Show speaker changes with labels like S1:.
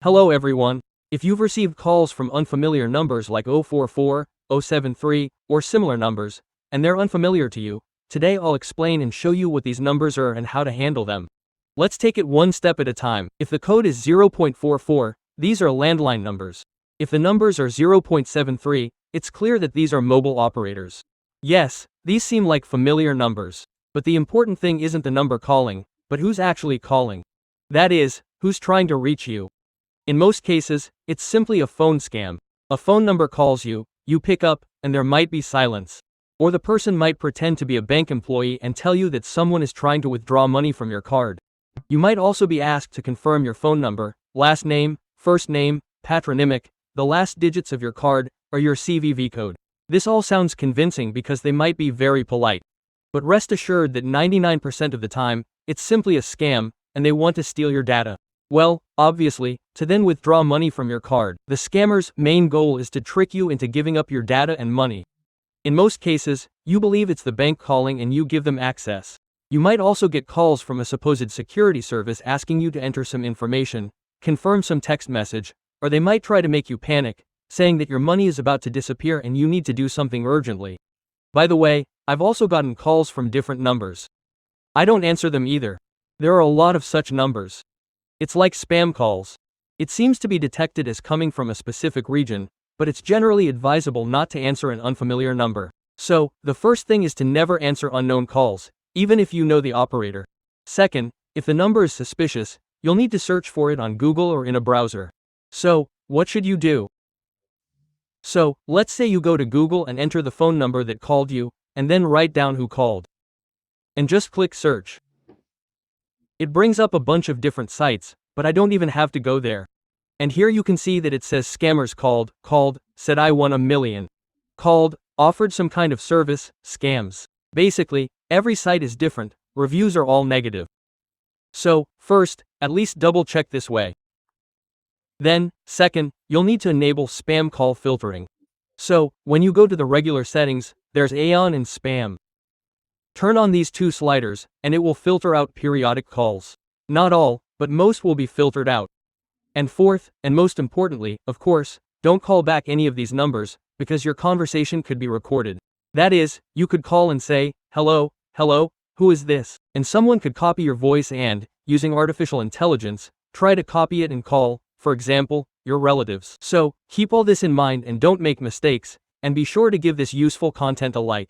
S1: Hello everyone. If you've received calls from unfamiliar numbers like 044, 073, or similar numbers, and they're unfamiliar to you, today I'll explain and show you what these numbers are and how to handle them. Let's take it one step at a time. If the code is 0.44, these are landline numbers. If the numbers are 0.73, it's clear that these are mobile operators. Yes, these seem like familiar numbers, but the important thing isn't the number calling, but who's actually calling. That is, who's trying to reach you. In most cases, it's simply a phone scam. A phone number calls you, you pick up, and there might be silence. Or the person might pretend to be a bank employee and tell you that someone is trying to withdraw money from your card. You might also be asked to confirm your phone number, last name, first name, patronymic, the last digits of your card, or your CVV code. This all sounds convincing because they might be very polite. But rest assured that 99% of the time, it's simply a scam, and they want to steal your data. Well, obviously, to then withdraw money from your card. The scammer's main goal is to trick you into giving up your data and money. In most cases, you believe it's the bank calling and you give them access. You might also get calls from a supposed security service asking you to enter some information, confirm some text message, or they might try to make you panic, saying that your money is about to disappear and you need to do something urgently. By the way, I've also gotten calls from different numbers. I don't answer them either. There are a lot of such numbers. It's like spam calls. It seems to be detected as coming from a specific region, but it's generally advisable not to answer an unfamiliar number. So, the first thing is to never answer unknown calls, even if you know the operator. Second, if the number is suspicious, you'll need to search for it on Google or in a browser. So, what should you do? So, let's say you go to Google and enter the phone number that called you, and then write down who called. And just click search. It brings up a bunch of different sites, but I don't even have to go there. And here you can see that it says scammers called, said I won $1 million. Called, offered some kind of service, scams. Basically, every site is different, reviews are all negative. So, first, at least double check this way. Then, second, you'll need to enable spam call filtering. So, when you go to the regular settings, there's AON and spam. Turn on these two sliders, and it will filter out periodic calls. Not all, but most will be filtered out. And fourth, and most importantly, of course, don't call back any of these numbers, because your conversation could be recorded. That is, you could call and say, hello, who is this? And someone could copy your voice and, using artificial intelligence, try to copy it and call, for example, your relatives. So, keep all this in mind and don't make mistakes, and be sure to give this useful content a like.